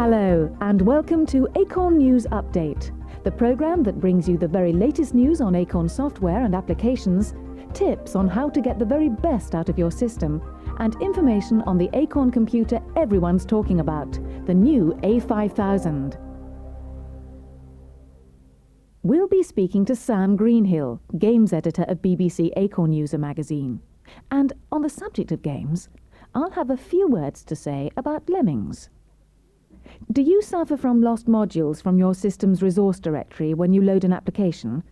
Hello and welcome to Acorn News Update, the program that brings you the very latest news on Acorn software and applications, tips on how to get the very best out of your system, and information on the Acorn computer everyone's talking about, the new A5000. We'll be speaking to Sam Greenhill, games editor of BBC Acorn User magazine. And on the subject of games, I'll have a few words to say about lemmings. Do you suffer from lost modules from your system's resource directory when you load an application?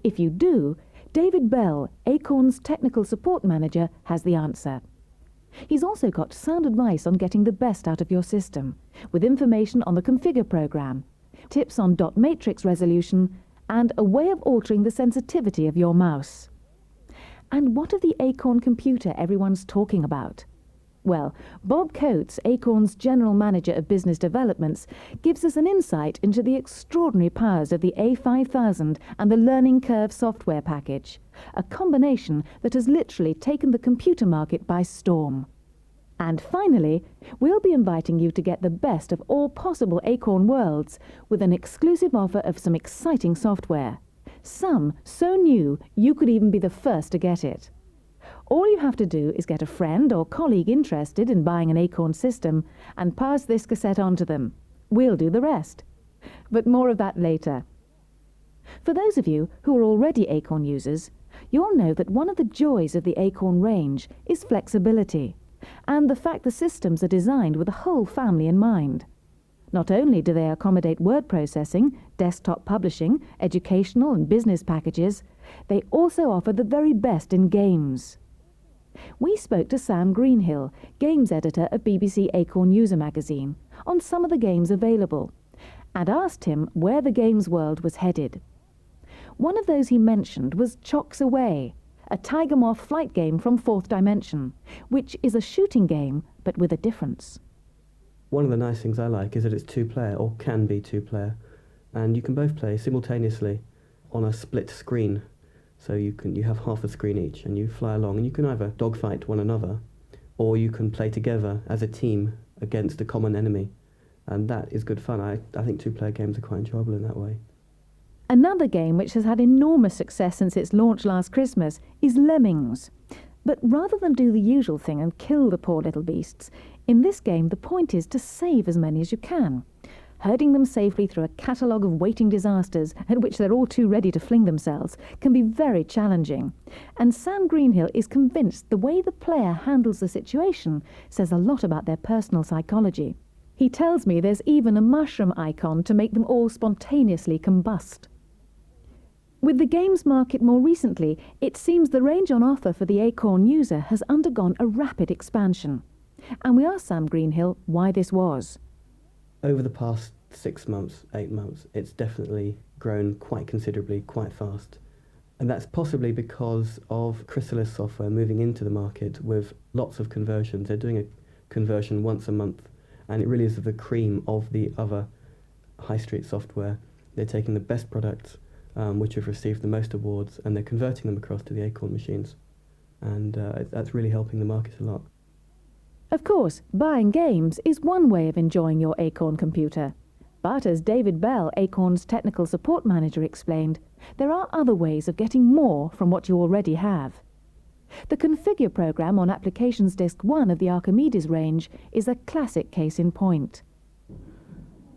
If you do, David Bell, Acorn's technical support manager, has the answer. He's also got sound advice on getting the best out of your system, with information on the configure program, tips on dot matrix resolution, and a way of altering the sensitivity of your mouse. And what of the Acorn computer everyone's talking about? Well, Bob Coates, Acorn's General Manager of Business Developments, gives us an insight into the extraordinary powers of the A5000 and the Learning Curve software package, a combination that has literally taken the computer market by storm. And finally, we'll be inviting you to get the best of all possible Acorn worlds with an exclusive offer of some exciting software. Some so new you could even be the first to get it. All you have to do is get a friend or colleague interested in buying an Acorn system and pass this cassette on to them. We'll do the rest. But more of that later. For those of you who are already Acorn users, you'll know that one of the joys of the Acorn range is flexibility, and the fact the systems are designed with the whole family in mind. Not only do they accommodate word processing, desktop publishing, educational and business packages, they also offer the very best in games. We spoke to Sam Greenhill, games editor of BBC Acorn User magazine, on some of the games available, and asked him where the games world was headed. One of those he mentioned was Chocks Away, a Tiger Moth flight game from Fourth Dimension, which is a shooting game, but with a difference. One of the nice things I like is that it's two-player, or can be two-player, and you can both play simultaneously on a split screen. So you have half a screen each, and you fly along, and you can either dogfight one another, or you can play together as a team against a common enemy, and that is good fun. I think two-player games are quite enjoyable in that way. Another game which has had enormous success since its launch last Christmas is Lemmings. But rather than do the usual thing and kill the poor little beasts, in this game the point is to save as many as you can. Herding them safely through a catalogue of waiting disasters at which they're all too ready to fling themselves can be very challenging. And Sam Greenhill is convinced the way the player handles the situation says a lot about their personal psychology. He tells me there's even a mushroom icon to make them all spontaneously combust. With the games market more recently, it seems the range on offer for the Acorn user has undergone a rapid expansion. And we asked Sam Greenhill why this was. Over the past 6 months, 8 months, it's definitely grown quite considerably, quite fast. And that's possibly because of Chrysalis software moving into the market with lots of conversions. They're doing a conversion once a month, and it really is the cream of the other high street software. They're taking the best products, which have received the most awards, and they're converting them across to the Acorn machines. And that's really helping the market a lot. Of course, buying games is one way of enjoying your Acorn computer. But as David Bell, Acorn's technical support manager, explained, there are other ways of getting more from what you already have. The configure program on Applications Disk 1 of the Archimedes range is a classic case in point.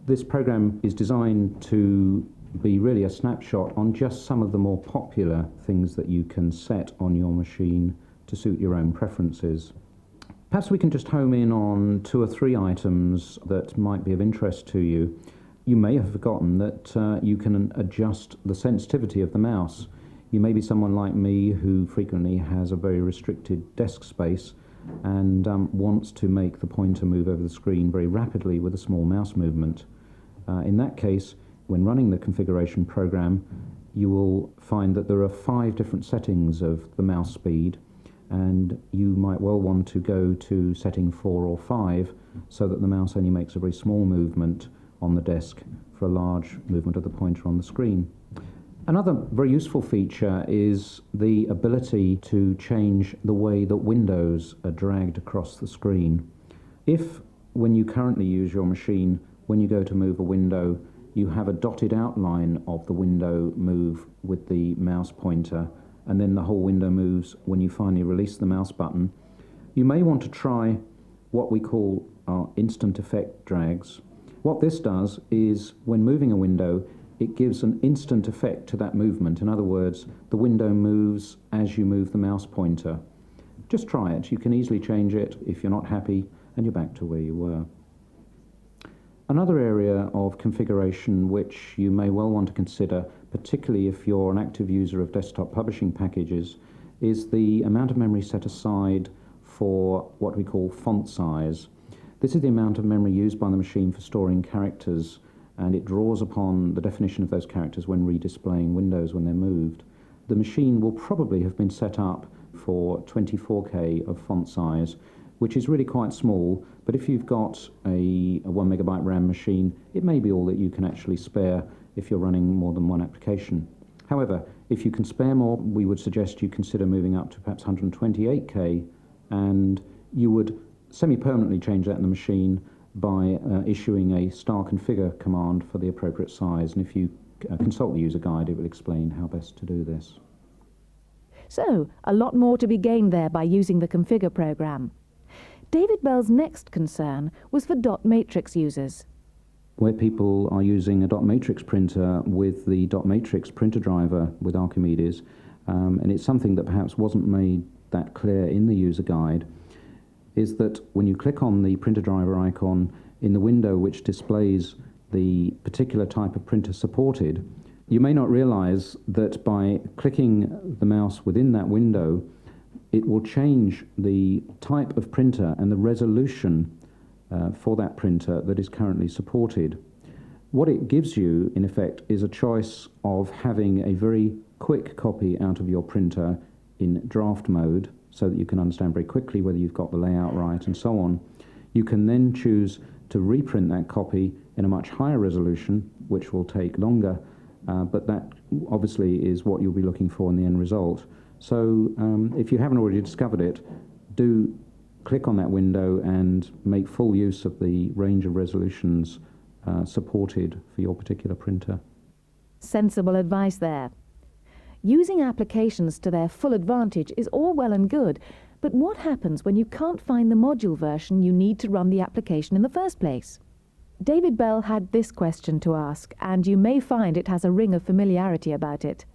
This program is designed to be really a snapshot on just some of the more popular things that you can set on your machine to suit your own preferences. Perhaps we can just home in on 2 or 3 items that might be of interest to you. You may have forgotten that you can adjust the sensitivity of the mouse. You may be someone like me who frequently has a very restricted desk space and wants to make the pointer move over the screen very rapidly with a small mouse movement. In that case, when running the configuration program, you will find that there are 5 different settings of the mouse speed, and you might well want to go to setting 4 or 5 so that the mouse only makes a very small movement on the desk for a large movement of the pointer on the screen. Another very useful feature is the ability to change the way that windows are dragged across the screen. If, when you currently use your machine, when you go to move a window, you have a dotted outline of the window move with the mouse pointer, and then the whole window moves when you finally release the mouse button. You may want to try what we call our instant effect drags. What this does is, when moving a window, it gives an instant effect to that movement. In other words, the window moves as you move the mouse pointer. Just try it. You can easily change it if you're not happy, and you're back to where you were. Another area of configuration which you may well want to consider, particularly if you're an active user of desktop publishing packages, is the amount of memory set aside for what we call font size. This is the amount of memory used by the machine for storing characters, and it draws upon the definition of those characters when redisplaying windows when they're moved. The machine will probably have been set up for 24K of font size, which is really quite small, but if you've got a 1 megabyte RAM machine, it may be all that you can actually spare if you're running more than one application. However, if you can spare more, we would suggest you consider moving up to perhaps 128K, and you would semi-permanently change that in the machine by issuing a star configure command for the appropriate size. And if you consult the user guide, it will explain how best to do this. So, a lot more to be gained there by using the configure program. David Bell's next concern was for dot matrix users. Where people are using a dot matrix printer with the dot matrix printer driver with Archimedes, and it's something that perhaps wasn't made that clear in the user guide, is that when you click on the printer driver icon in the window which displays the particular type of printer supported, you may not realize that by clicking the mouse within that window, it will change the type of printer and the resolution for that printer that is currently supported. What it gives you, in effect, is a choice of having a very quick copy out of your printer in draft mode, so that you can understand very quickly whether you've got the layout right and so on. You can then choose to reprint that copy in a much higher resolution, which will take longer, but that obviously is what you'll be looking for in the end result. So if you haven't already discovered it, do click on that window and make full use of the range of resolutions supported for your particular printer. Sensible advice there. Using applications to their full advantage is all well and good, but what happens when you can't find the module version you need to run the application in the first place? David Bell had this question to ask, and you may find it has a ring of familiarity about it.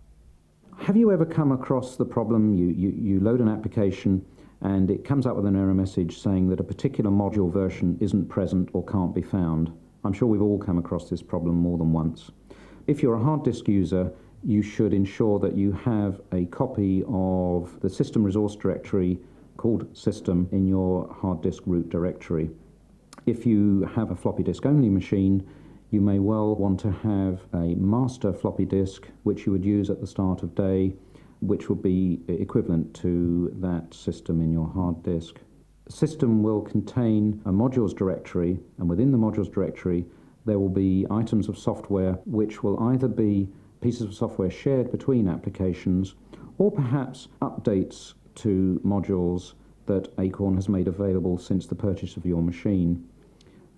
Have you ever come across the problem, you load an application and it comes up with an error message saying that a particular module version isn't present or can't be found? I'm sure we've all come across this problem more than once. If you're a hard disk user, you should ensure that you have a copy of the system resource directory called system in your hard disk root directory. If you have a floppy disk only machine, you may well want to have a master floppy disk which you would use at the start of day, which would be equivalent to that system in your hard disk. System will contain a modules directory, and within the modules directory there will be items of software which will either be pieces of software shared between applications, or perhaps updates to modules that Acorn has made available since the purchase of your machine.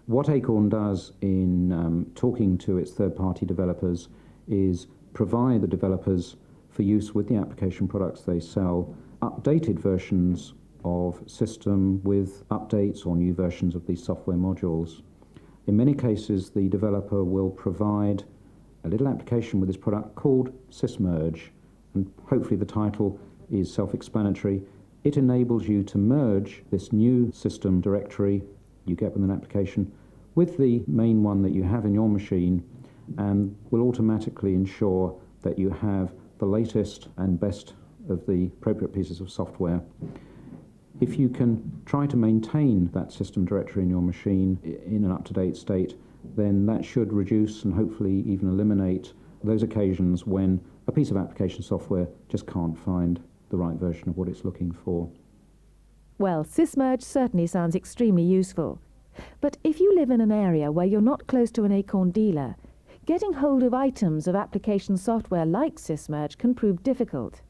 What Acorn does in talking to its third-party developers is provide the developers, for use with the application products they sell, updated versions of system with updates or new versions of these software modules. In many cases, the developer will provide a little application with this product called sysmerge, and hopefully the title is self-explanatory. It enables you to merge this new system directory you get with an application with the main one that you have in your machine, and will automatically ensure that you have the latest and best of the appropriate pieces of software. If you can try to maintain that system directory in your machine in an up-to-date state, then that should reduce and hopefully even eliminate those occasions when a piece of application software just can't find the right version of what it's looking for. Well, sysmerge certainly sounds extremely useful. But if you live in an area where you're not close to an Acorn dealer, getting hold of items of application software like sysmerge can prove difficult.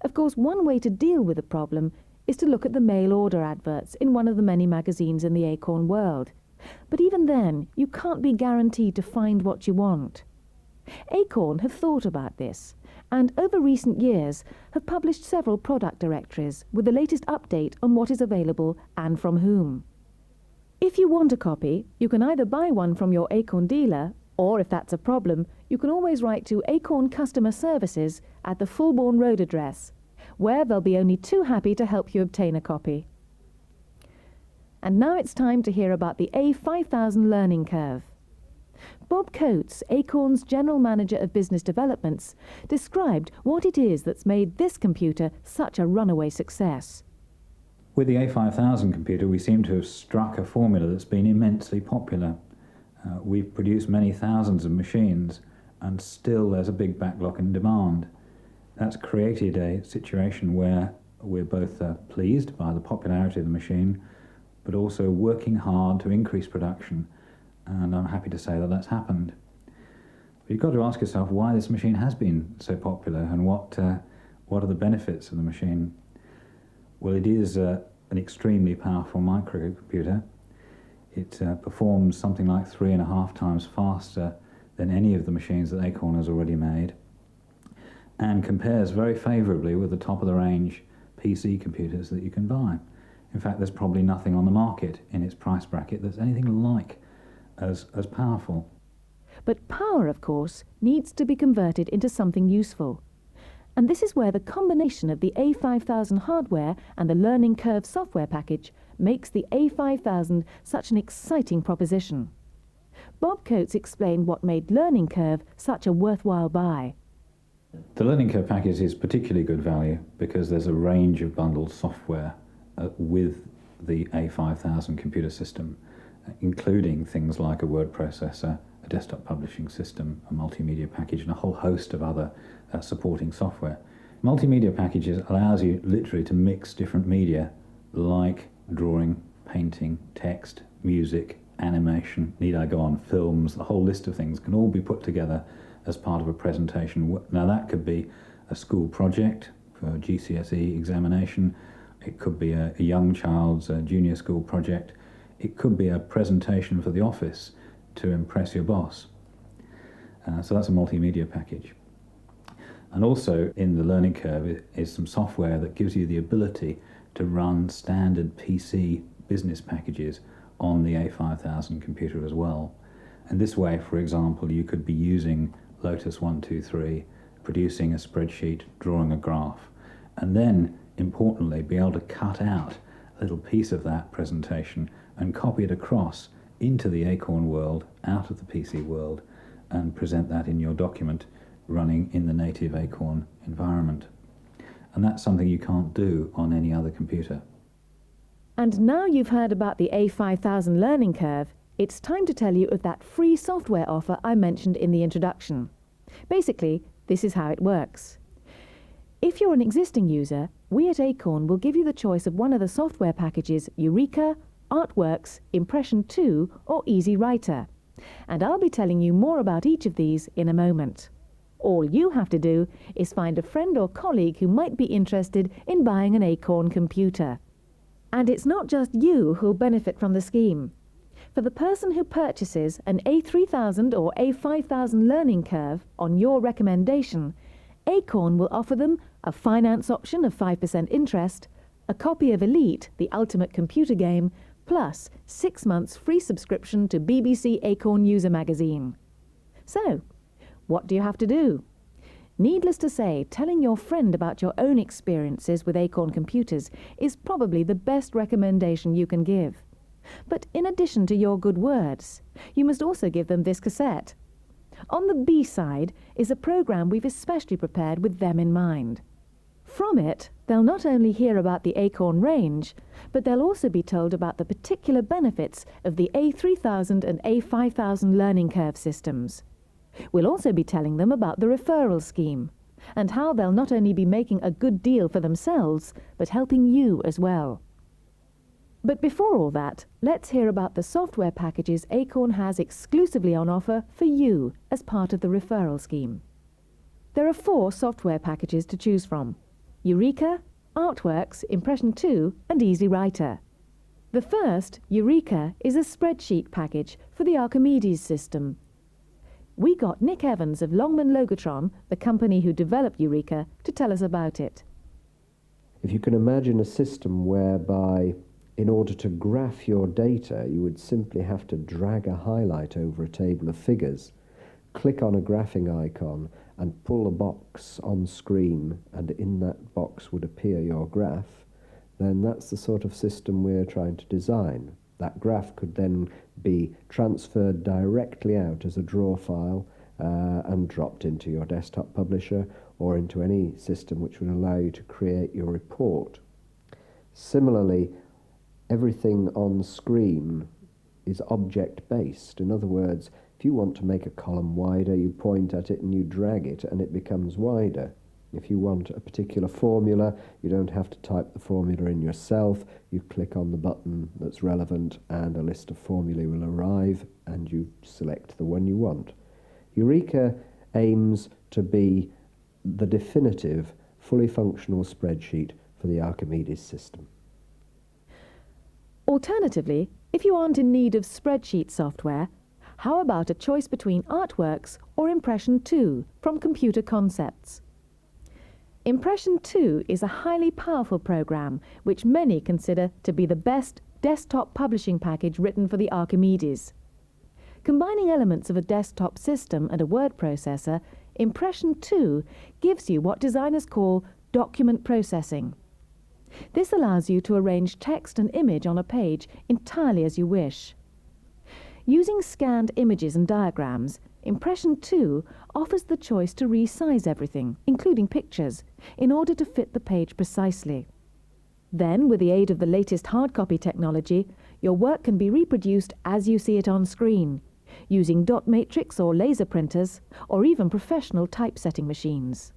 Of course, one way to deal with the problem is to look at the mail order adverts in one of the many magazines in the Acorn world. But even then, you can't be guaranteed to find what you want. Acorn have thought about this, and over recent years have published several product directories with the latest update on what is available and from whom. If you want a copy, you can either buy one from your Acorn dealer, or if that's a problem, you can always write to Acorn Customer Services at the Fulbourn Road address, where they'll be only too happy to help you obtain a copy. And now it's time to hear about the A5000 learning curve. Bob Coates, Acorn's General Manager of Business Developments, described what it is that's made this computer such a runaway success. With the A5000 computer, we seem to have struck a formula that's been immensely popular. We've produced many thousands of machines, and still there's a big backlog in demand. That's created a situation where we're both pleased by the popularity of the machine, but also working hard to increase production, and I'm happy to say that that's happened. But you've got to ask yourself why this machine has been so popular, and what are the benefits of the machine. Well, it is an extremely powerful microcomputer. It performs something like 3.5 times faster than any of the machines that Acorn has already made, and compares very favourably with the top-of-the-range PC computers that you can buy. In fact, there's probably nothing on the market in its price bracket that's anything like as powerful. But power, of course, needs to be converted into something useful. And this is where the combination of the A5000 hardware and the Learning Curve software package makes the A5000 such an exciting proposition. Bob Coates explained what made Learning Curve such a worthwhile buy. The Learning Curve package is particularly good value because there's a range of bundled software with the A5000 computer system, including things like a word processor, a desktop publishing system, a multimedia package, and a whole host of other supporting software. Multimedia packages allows you literally to mix different media like drawing, painting, text, music, animation, need I go on, films, the whole list of things can all be put together as part of a presentation. Now that could be a school project for a GCSE examination, it could be a young child's junior school project, it could be a presentation for the office to impress your boss. So that's a multimedia package. And also in the Learning Curve is some software that gives you the ability to run standard PC business packages on the A5000 computer as well. And this way, for example, you could be using Lotus 123, producing a spreadsheet, drawing a graph, and then, importantly, be able to cut out a little piece of that presentation and copy it across into the Acorn world, out of the PC world, and present that in your document running in the native Acorn environment. And that's something you can't do on any other computer. And now you've heard about the A5000 Learning Curve, it's time to tell you of that free software offer I mentioned in the introduction. Basically, this is how it works. If you're an existing user, we at Acorn will give you the choice of one of the software packages Eureka, Artworks, Impression 2 or Easy Writer. And I'll be telling you more about each of these in a moment. All you have to do is find a friend or colleague who might be interested in buying an Acorn computer. And it's not just you who'll benefit from the scheme. For the person who purchases an A3000 or A5000 Learning Curve on your recommendation, Acorn will offer them a finance option of 5% interest, a copy of Elite, the ultimate computer game, plus 6 months free subscription to BBC Acorn User Magazine. So, what do you have to do? Needless to say, telling your friend about your own experiences with Acorn computers is probably the best recommendation you can give. But in addition to your good words, you must also give them this cassette. On the B side is a program we've especially prepared with them in mind. From it, they'll not only hear about the Acorn range, but they'll also be told about the particular benefits of the A3000 and A5000 Learning Curve systems. We'll also be telling them about the referral scheme, and how they'll not only be making a good deal for themselves, but helping you as well. But before all that, let's hear about the software packages Acorn has exclusively on offer for you as part of the referral scheme. There are 4 software packages to choose from: Eureka, Artworks, Impression 2 and Easy Writer. The first, Eureka, is a spreadsheet package for the Archimedes system. We got Nick Evans of Longman Logotron, the company who developed Eureka, to tell us about it. If you can imagine a system whereby, in order to graph your data, you would simply have to drag a highlight over a table of figures, click on a graphing icon, and pull a box on screen, and in that box would appear your graph, then that's the sort of system we're trying to design. That graph could then be transferred directly out as a draw file and dropped into your desktop publisher or into any system which would allow you to create your report. Similarly, everything on screen is object-based. In other words, if you want to make a column wider, you point at it and you drag it and it becomes wider. If you want a particular formula, you don't have to type the formula in yourself. You click on the button that's relevant and a list of formulae will arrive and you select the one you want. Eureka aims to be the definitive, fully functional spreadsheet for the Archimedes system. Alternatively, if you aren't in need of spreadsheet software, how about a choice between Artworks or Impression 2 from Computer Concepts? Impression 2 is a highly powerful program which many consider to be the best desktop publishing package written for the Archimedes. Combining elements of a desktop system and a word processor, Impression 2 gives you what designers call document processing. This allows you to arrange text and image on a page entirely as you wish. Using scanned images and diagrams, Impression 2 offers the choice to resize everything, including pictures, in order to fit the page precisely. Then, with the aid of the latest hard copy technology, your work can be reproduced as you see it on screen, using dot matrix or laser printers, or even professional typesetting machines.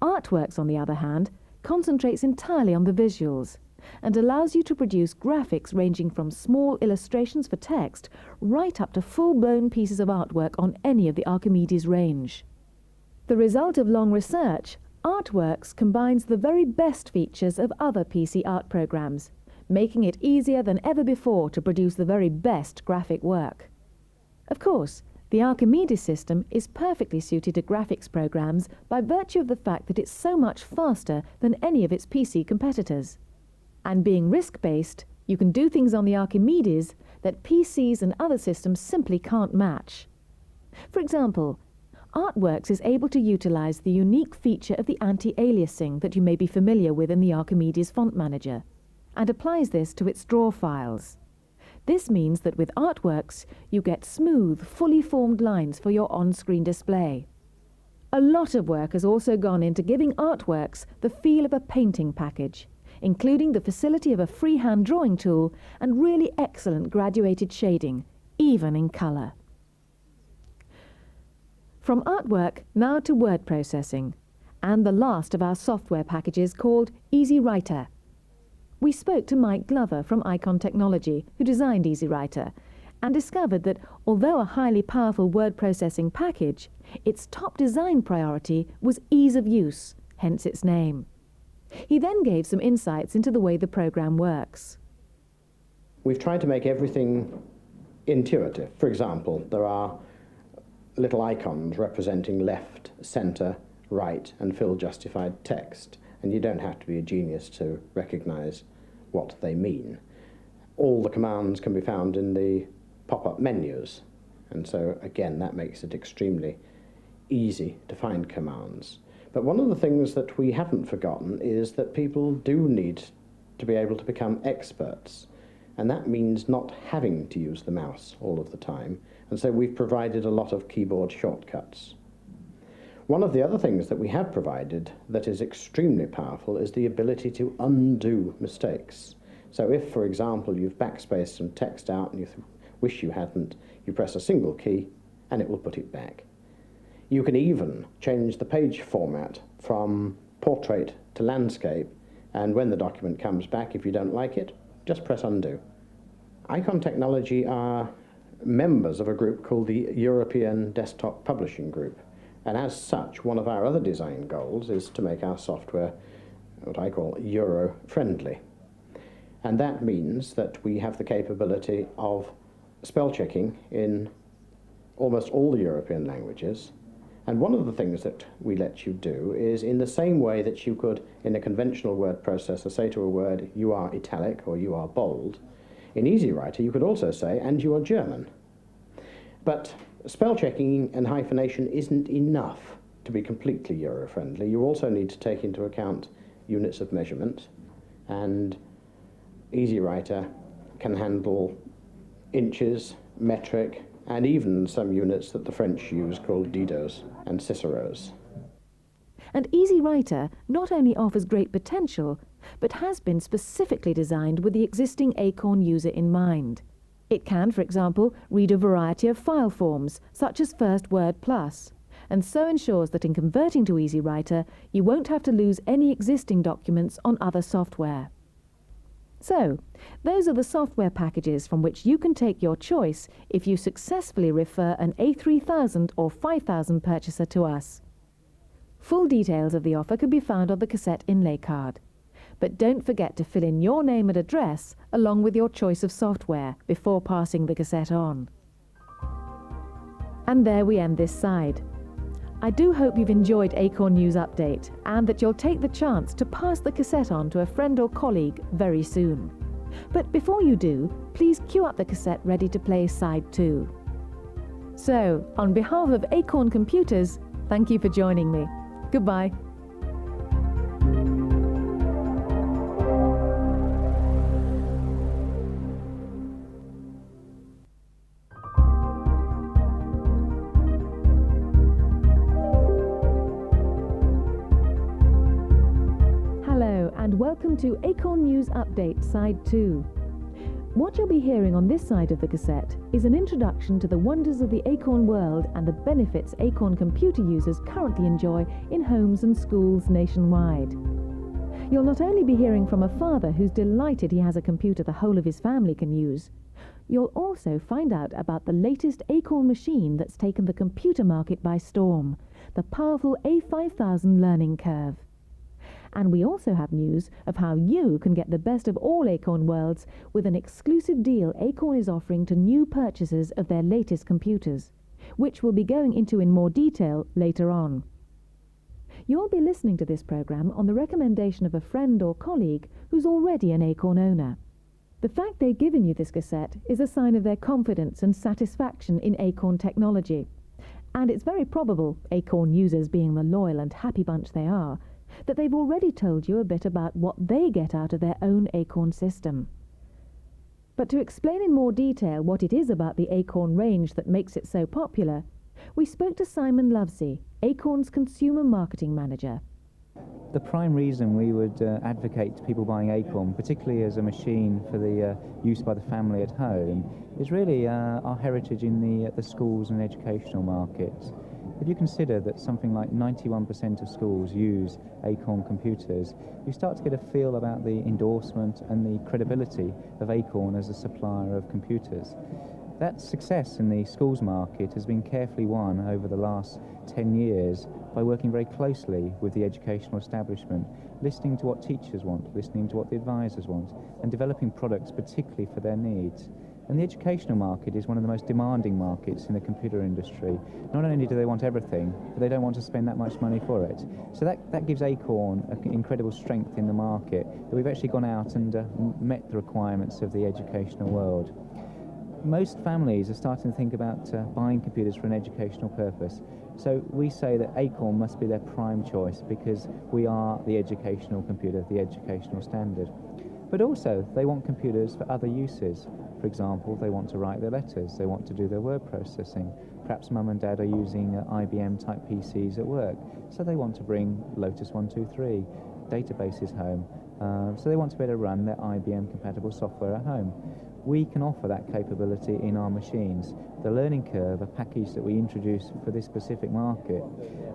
Artworks, on the other hand, concentrates entirely on the visuals and allows you to produce graphics ranging from small illustrations for text right up to full-blown pieces of artwork on any of the Archimedes range. The result of long research, Artworks combines the very best features of other PC art programs, making it easier than ever before to produce the very best graphic work. Of course, the Archimedes system is perfectly suited to graphics programs by virtue of the fact that it's so much faster than any of its PC competitors. And being risk-based, you can do things on the Archimedes that PCs and other systems simply can't match. For example, Artworks is able to utilize the unique feature of the anti-aliasing that you may be familiar with in the Archimedes font manager, and applies this to its draw files. This means that with Artworks, you get smooth, fully formed lines for your on-screen display. A lot of work has also gone into giving Artworks the feel of a painting package, including the facility of a freehand drawing tool and really excellent graduated shading, even in colour. From artwork, now to word processing, and the last of our software packages called Easy Writer. We spoke to Mike Glover from Acorn Technology, who designed Easy Writer, and discovered that although a highly powerful word processing package, its top design priority was ease of use, hence its name. He then gave some insights into the way the program works. We've tried to make everything intuitive. For example, there are little icons representing left, center, right, and fill-justified text, and you don't have to be a genius to recognize what they mean. All the commands can be found in the pop-up menus, and so again that makes it extremely easy to find commands. But one of the things that we haven't forgotten is that people do need to be able to become experts, and that means not having to use the mouse all of the time, and so we've provided a lot of keyboard shortcuts. One of the other things that we have provided that is extremely powerful is the ability to undo mistakes. So if, for example, you've backspaced some text out and you wish you hadn't, you press a single key and it will put it back. You can even change the page format from portrait to landscape, and when the document comes back, if you don't like it, just press undo. Acorn Technology are members of a group called the European Desktop Publishing Group, and as such, one of our other design goals is to make our software what I call Euro-friendly. And that means that we have the capability of spell checking in almost all the European languages. And one of the things that we let you do is, in the same way that you could, in a conventional word processor, say to a word, you are italic or you are bold, in EasyWriter you could also say, and you are German. But spell checking and hyphenation isn't enough to be completely Euro-friendly. You also need to take into account units of measurement, and EasyWriter can handle inches, metric, and even some units that the French use called didos and ciceros. And EasyWriter not only offers great potential, but has been specifically designed with the existing Acorn user in mind. It can, for example, read a variety of file forms, such as First Word Plus, and so ensures that in converting to EasyWriter, you won't have to lose any existing documents on other software. So, those are the software packages from which you can take your choice if you successfully refer an A3000 or 5000 purchaser to us. Full details of the offer can be found on the cassette inlay card. But don't forget to fill in your name and address along with your choice of software before passing the cassette on. And there we end this side. I do hope you've enjoyed Acorn News Update and that you'll take the chance to pass the cassette on to a friend or colleague very soon. But before you do, please queue up the cassette ready to play side 2. So, on behalf of Acorn Computers, thank you for joining me. Goodbye. And welcome to Acorn News Update Side 2. What you'll be hearing on this side of the cassette is an introduction to the wonders of the Acorn world and the benefits Acorn computer users currently enjoy in homes and schools nationwide. You'll not only be hearing from a father who's delighted he has a computer the whole of his family can use, you'll also find out about the latest Acorn machine that's taken the computer market by storm, the powerful A5000 learning curve. And we also have news of how you can get the best of all Acorn worlds with an exclusive deal Acorn is offering to new purchasers of their latest computers, which we'll be going into in more detail later on. You'll be listening to this program on the recommendation of a friend or colleague who's already an Acorn owner. The fact they've given you this cassette is a sign of their confidence and satisfaction in Acorn technology. And it's very probable, Acorn users being the loyal and happy bunch they are, that they've already told you a bit about what they get out of their own Acorn system. But to explain in more detail what it is about the Acorn range that makes it so popular, we spoke to Simon Lovesey, Acorn's Consumer Marketing Manager. The prime reason we would advocate to people buying Acorn, particularly as a machine for the use by the family at home, is really our heritage in the schools and educational markets. If you consider that something like 91% of schools use Acorn computers, you start to get a feel about the endorsement and the credibility of Acorn as a supplier of computers. That success in the schools market has been carefully won over the last 10 years by working very closely with the educational establishment, listening to what teachers want, listening to what the advisors want, and developing products particularly for their needs. And the educational market is one of the most demanding markets in the computer industry. Not only do they want everything, but they don't want to spend that much money for it. So that gives Acorn an incredible strength in the market, that we've actually gone out and met the requirements of the educational world. Most families are starting to think about buying computers for an educational purpose. So we say that Acorn must be their prime choice because we are the educational computer, the educational standard. But also, they want computers for other uses. For example, they want to write their letters, they want to do their word processing. Perhaps mum and dad are using IBM-type PCs at work, so they want to bring Lotus 123 databases home. So they want to be able to run their IBM-compatible software at home. We can offer that capability in our machines. The Learning Curve, a package that we introduced for this specific market,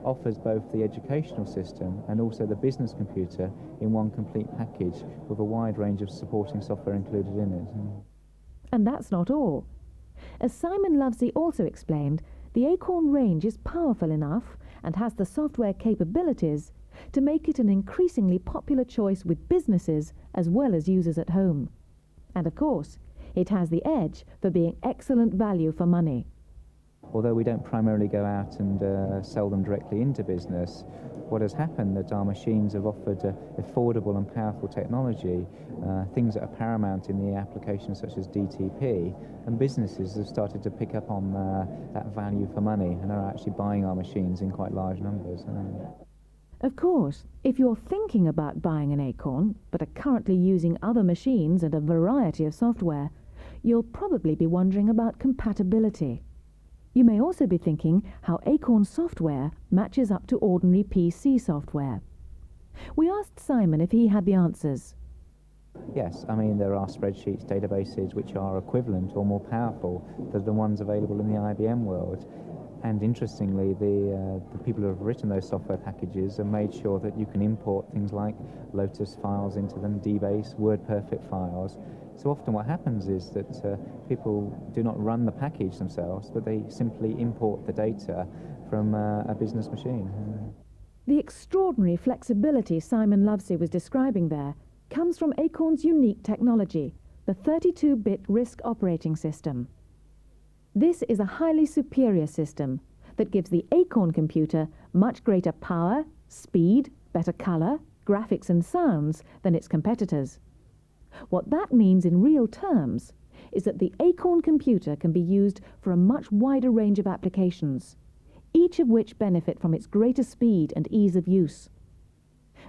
offers both the educational system and also the business computer in one complete package with a wide range of supporting software included in it. And that's not all. As Simon Lovesey also explained, the Acorn range is powerful enough and has the software capabilities to make it an increasingly popular choice with businesses as well as users at home. And of course, it has the edge for being excellent value for money. Although we don't primarily go out and sell them directly into business, what has happened that our machines have offered affordable and powerful technology, things that are paramount in the applications such as DTP, and businesses have started to pick up on that value for money and are actually buying our machines in quite large numbers. Of course, if you're thinking about buying an Acorn, but are currently using other machines and a variety of software, you'll probably be wondering about compatibility. You may also be thinking how Acorn software matches up to ordinary PC software. We asked Simon if he had the answers. Yes, I mean, there are spreadsheets, databases which are equivalent or more powerful than the ones available in the IBM world. And interestingly, the people who have written those software packages have made sure that you can import things like Lotus files into them, DBase, WordPerfect files. So often what happens is that people do not run the package themselves, but they simply import the data from a business machine. The extraordinary flexibility Simon Lovesey was describing there comes from Acorn's unique technology, the 32-bit RISC operating system. This is a highly superior system that gives the Acorn computer much greater power, speed, better color, graphics and sounds than its competitors. What that means in real terms is that the Acorn computer can be used for a much wider range of applications, each of which benefit from its greater speed and ease of use.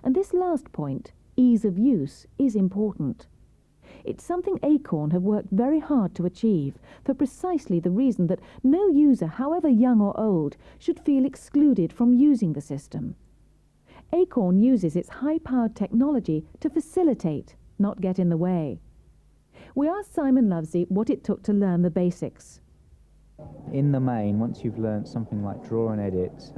And this last point, ease of use, is important. It's something Acorn have worked very hard to achieve for precisely the reason that no user, however young or old, should feel excluded from using the system. Acorn uses its high-powered technology to facilitate, not get in the way. We asked Simon Lovesey what it took to learn the basics. In the main, once you've learnt something like Draw and Edit,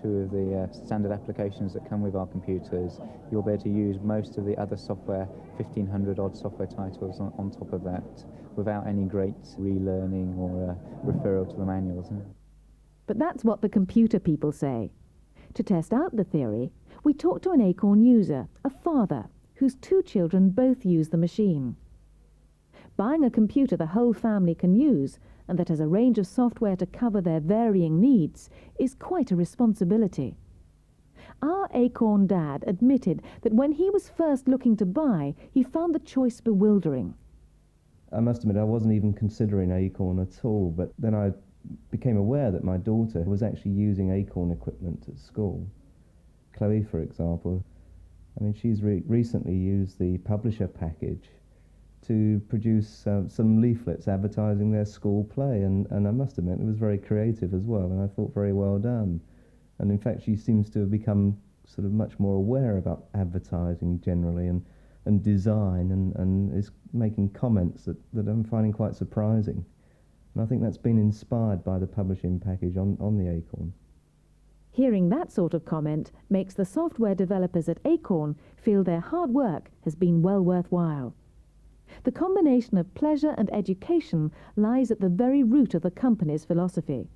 two of the standard applications that come with our computers, you'll be able to use most of the other software, 1,500 odd software titles on top of that, without any great relearning or referral to the manuals. But that's what the computer people say. To test out the theory, we talked to an Acorn user, a father, whose two children both use the machine. Buying a computer the whole family can use and that has a range of software to cover their varying needs is quite a responsibility. Our Acorn dad admitted that when he was first looking to buy, he found the choice bewildering. I must admit I wasn't even considering Acorn at all, but then I became aware that my daughter was actually using Acorn equipment at school. Chloe, for example, I mean, she's recently used the publisher package to produce some leaflets advertising their school play, and I must admit it was very creative as well, and I thought very well done. And in fact, she seems to have become sort of much more aware about advertising generally and design, and is making comments that I'm finding quite surprising. And I think that's been inspired by the publishing package on the Acorn. Hearing that sort of comment makes the software developers at Acorn feel their hard work has been well worthwhile. The combination of pleasure and education lies at the very root of the company's philosophy.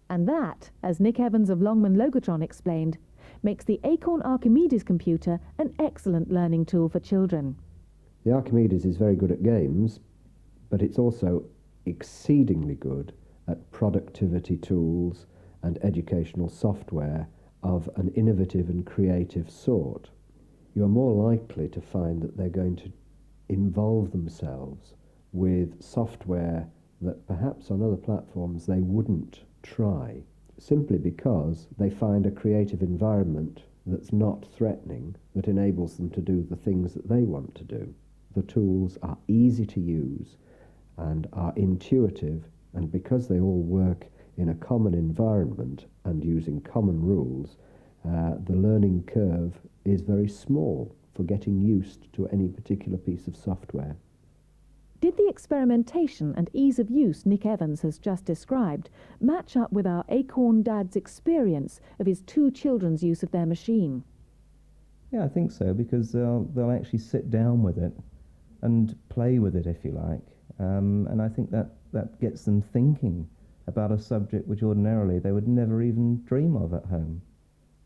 And that, as Nick Evans of Longman Logotron explained, makes the Acorn Archimedes computer an excellent learning tool for children. The Archimedes is very good at games, but it's also exceedingly good at productivity tools and educational software of an innovative and creative sort. You are more likely to find that they're going to involve themselves with software that perhaps on other platforms they wouldn't try, simply because they find a creative environment that's not threatening, that enables them to do the things that they want to do. The tools are easy to use and are intuitive, and because they all work in a common environment and using common rules, the learning curve is very small for getting used to any particular piece of software. Did the experimentation and ease of use Nick Evans has just described match up with our Acorn dad's experience of his two children's use of their machine? Yeah, I think so, because they'll actually sit down with it and play with it, if you like. And I think that gets them thinking about a subject which ordinarily they would never even dream of at home.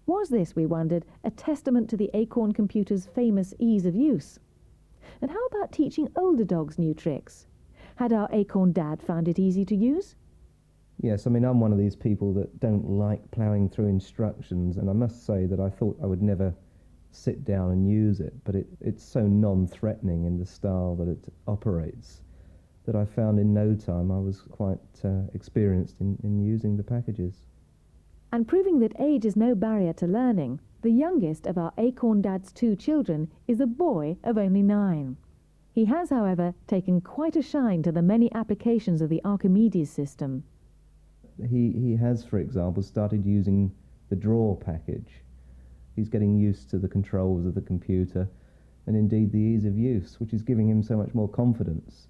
Was this, we wondered, a testament to the Acorn computer's famous ease of use? And how about teaching older dogs new tricks? Had our Acorn dad found it easy to use? Yes, I mean, I'm one of these people that don't like ploughing through instructions, and I must say that I thought I would never sit down and use it, but it's so non-threatening in the style that it operates that I found in no time I was quite experienced in using the packages. And proving that age is no barrier to learning, the youngest of our Acorn dad's 2 children is a boy of only 9. He has, however, taken quite a shine to the many applications of the Archimedes system. He has, for example, started using the draw package. He's getting used to the controls of the computer and indeed the ease of use, which is giving him so much more confidence.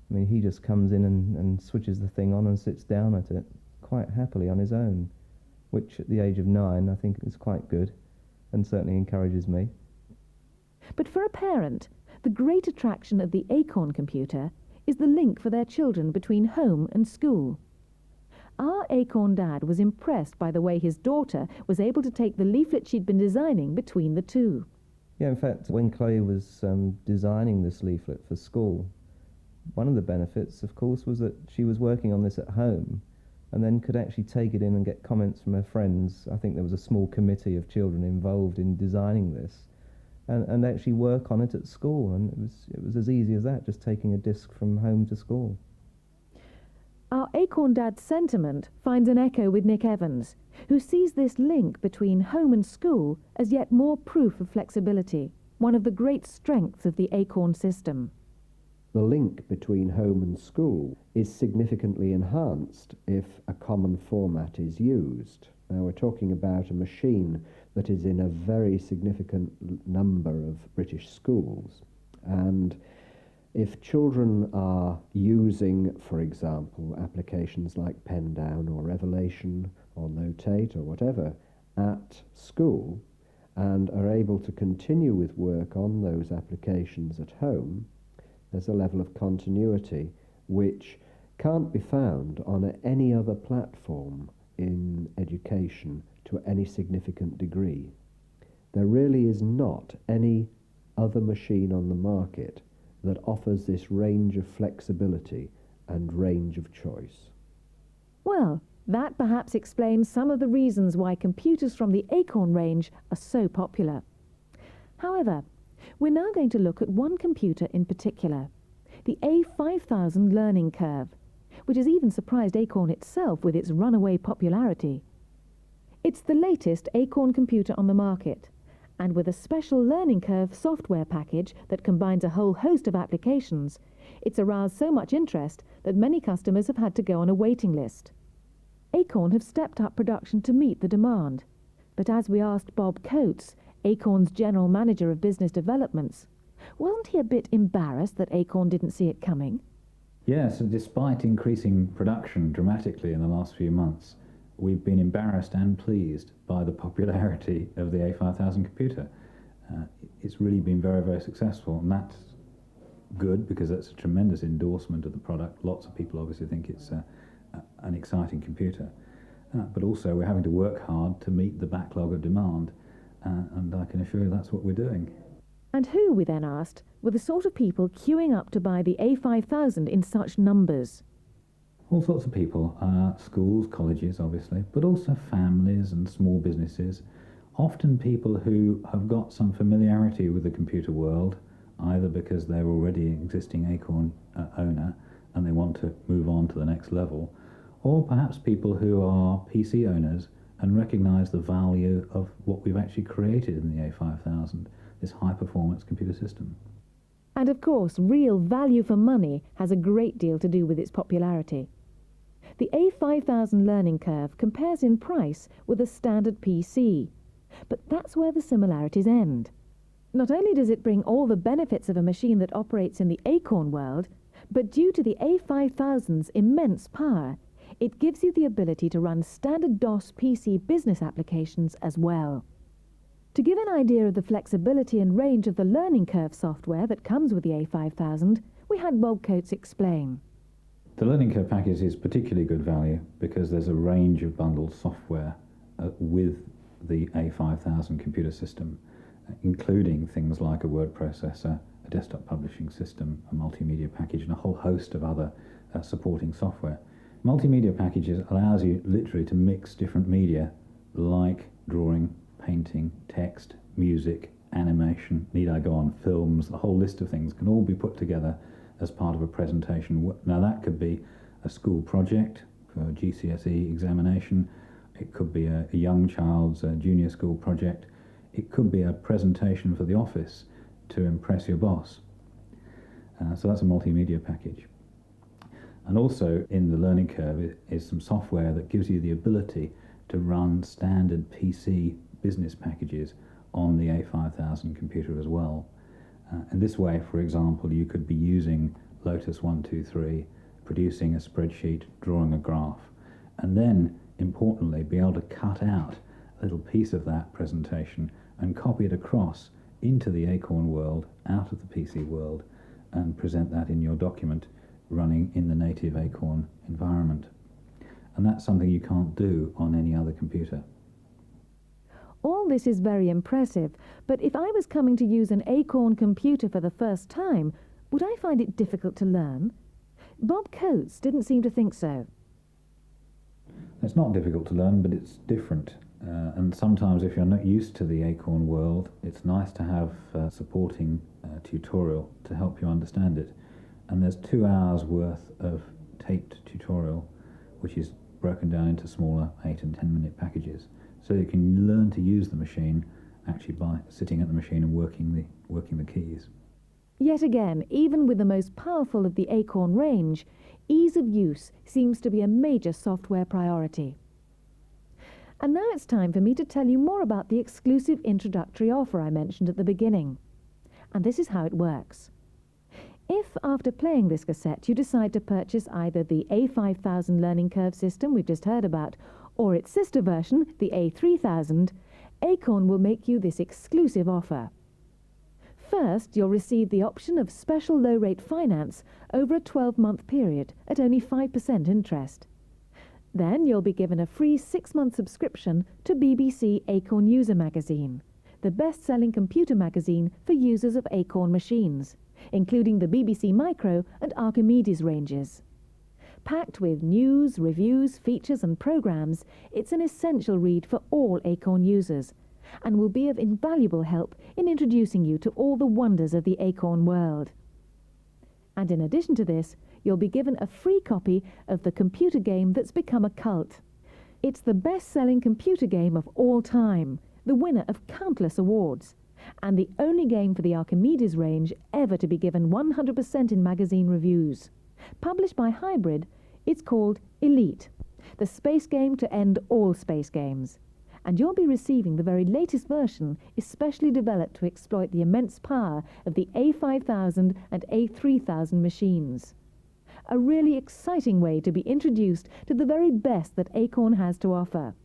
I mean, he just comes in and switches the thing on and sits down at it quite happily on his own, which at the age of 9 I think is quite good and certainly encourages me. But for a parent, the great attraction of the Acorn computer is the link for their children between home and school. Our Acorn dad was impressed by the way his daughter was able to take the leaflet she'd been designing between the two. Yeah, in fact, when Chloe was designing this leaflet for school, one of the benefits, of course, was that she was working on this at home and then could actually take it in and get comments from her friends. I think there was a small committee of children involved in designing this, and actually work on it at school. And it was as easy as that, just taking a disc from home to school. Our Acorn dad's sentiment finds an echo with Nick Evans, who sees this link between home and school as yet more proof of flexibility, one of the great strengths of the Acorn system. The link between home and school is significantly enhanced if a common format is used. Now, we're talking about a machine that is in a very significant number of British schools, and if children are using, for example, applications like Pen Down or Revelation or Notate or whatever at school and are able to continue with work on those applications at home, there's a level of continuity which can't be found on any other platform in education to any significant degree. There really is not any other machine on the market that offers this range of flexibility and range of choice. Well, that perhaps explains some of the reasons why computers from the Acorn range are so popular. However, we're now going to look at one computer in particular, the A5000 Learning Curve, which has even surprised Acorn itself with its runaway popularity. It's the latest Acorn computer on the market, and with a special Learning Curve software package that combines a whole host of applications, it's aroused so much interest that many customers have had to go on a waiting list. Acorn have stepped up production to meet the demand, but as we asked Bob Coates, Acorn's General Manager of Business Developments, wasn't he a bit embarrassed that Acorn didn't see it coming? Yes, and despite increasing production dramatically in the last few months, we've been embarrassed and pleased by the popularity of the A5000 computer. It's really been very, very successful, and that's good because that's a tremendous endorsement of the product. Lots of people obviously think it's an exciting computer, but also we're having to work hard to meet the backlog of demand, and I can assure you that's what we're doing. And who, we then asked, were the sort of people queuing up to buy the A5000 in such numbers? All sorts of people, schools, colleges obviously, but also families and small businesses, often people who have got some familiarity with the computer world, either because they're already an existing Acorn owner and they want to move on to the next level, or perhaps people who are PC owners and recognise the value of what we've actually created in the A5000, this high-performance computer system. And of course, real value for money has a great deal to do with its popularity. The A5000 Learning Curve compares in price with a standard PC, but that's where the similarities end. Not only does it bring all the benefits of a machine that operates in the Acorn world, but due to the A5000's immense power, it gives you the ability to run standard DOS PC business applications as well. To give an idea of the flexibility and range of the Learning Curve software that comes with the A5000, we had Bob Coates explain. The Learning Curve package is particularly good value because there's a range of bundled software with the A5000 computer system, including things like a word processor, a desktop publishing system, a multimedia package, and a whole host of other supporting software. Multimedia packages allows you literally to mix different media like drawing, painting, text, music, animation, need I go on, films, a whole list of things can all be put together as part of a presentation. Now that could be a school project for a GCSE examination, it could be a young child's junior school project, it could be a presentation for the office to impress your boss. So that's a multimedia package. And also in the learning curve is some software that gives you the ability to run standard PC business packages on the A5000 computer as well. And this way, for example, you could be using Lotus 123, producing a spreadsheet, drawing a graph, and then, importantly, be able to cut out a little piece of that presentation and copy it across into the Acorn world, out of the PC world, and present that in your document running in the native Acorn environment. And that's something you can't do on any other computer. All this is very impressive, but if I was coming to use an Acorn computer for the first time, would I find it difficult to learn? Bob Coates didn't seem to think so. It's not difficult to learn, but it's different. And sometimes if you're not used to the Acorn world, it's nice to have a supporting tutorial to help you understand it. And there's 2 hours worth of taped tutorial, which is broken down into smaller 8 and 10 minute packages. So you can learn to use the machine actually by sitting at the machine and working the keys. Yet again, even with the most powerful of the Acorn range, ease of use seems to be a major software priority. And now it's time for me to tell you more about the exclusive introductory offer I mentioned at the beginning. And this is how it works. If, after playing this cassette, you decide to purchase either the A5000 learning curve system we've just heard about, or its sister version, the A3000, Acorn will make you this exclusive offer. First, you'll receive the option of special low-rate finance over a 12-month period at only 5% interest. Then you'll be given a free 6-month subscription to BBC Acorn User Magazine, the best-selling computer magazine for users of Acorn machines, including the BBC Micro and Archimedes ranges. Packed with news, reviews, features and programs, it's an essential read for all Acorn users and will be of invaluable help in introducing you to all the wonders of the Acorn world. And in addition to this, you'll be given a free copy of the computer game that's become a cult. It's the best-selling computer game of all time, the winner of countless awards, and the only game for the Archimedes range ever to be given 100% in magazine reviews. Published by Hybrid, it's called Elite, the space game to end all space games. And you'll be receiving the very latest version, especially developed to exploit the immense power of the A5000 and A3000 machines. A really exciting way to be introduced to the very best that Acorn has to offer.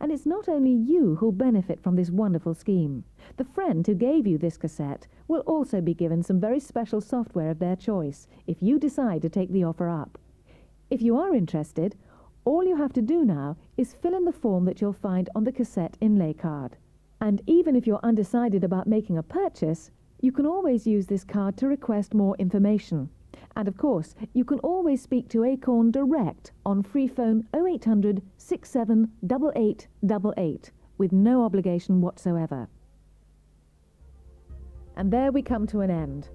And it's not only you who'll benefit from this wonderful scheme. The friend who gave you this cassette will also be given some very special software of their choice if you decide to take the offer up. If you are interested, all you have to do now is fill in the form that you'll find on the cassette inlay card. And even if you're undecided about making a purchase, you can always use this card to request more information. And of course, you can always speak to Acorn direct on free phone 0800 67 8888 with no obligation whatsoever. And there we come to an end.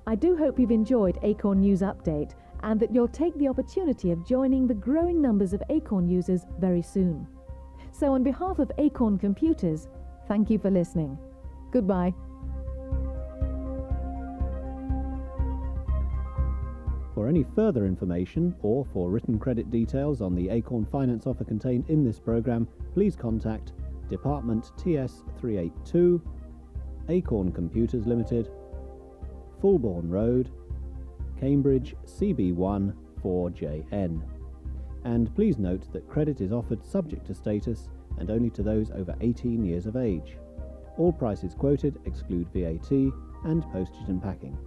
I do hope you've enjoyed Acorn News Update and that you'll take the opportunity of joining the growing numbers of Acorn users very soon. So on behalf of Acorn Computers, thank you for listening. Goodbye. For any further information or for written credit details on the Acorn finance offer contained in this programme, please contact Department TS 382, Acorn Computers Limited, Fulbourn Road, Cambridge CB1 4JN. And please note that credit is offered subject to status and only to those over 18 years of age. All prices quoted exclude VAT and postage and packing.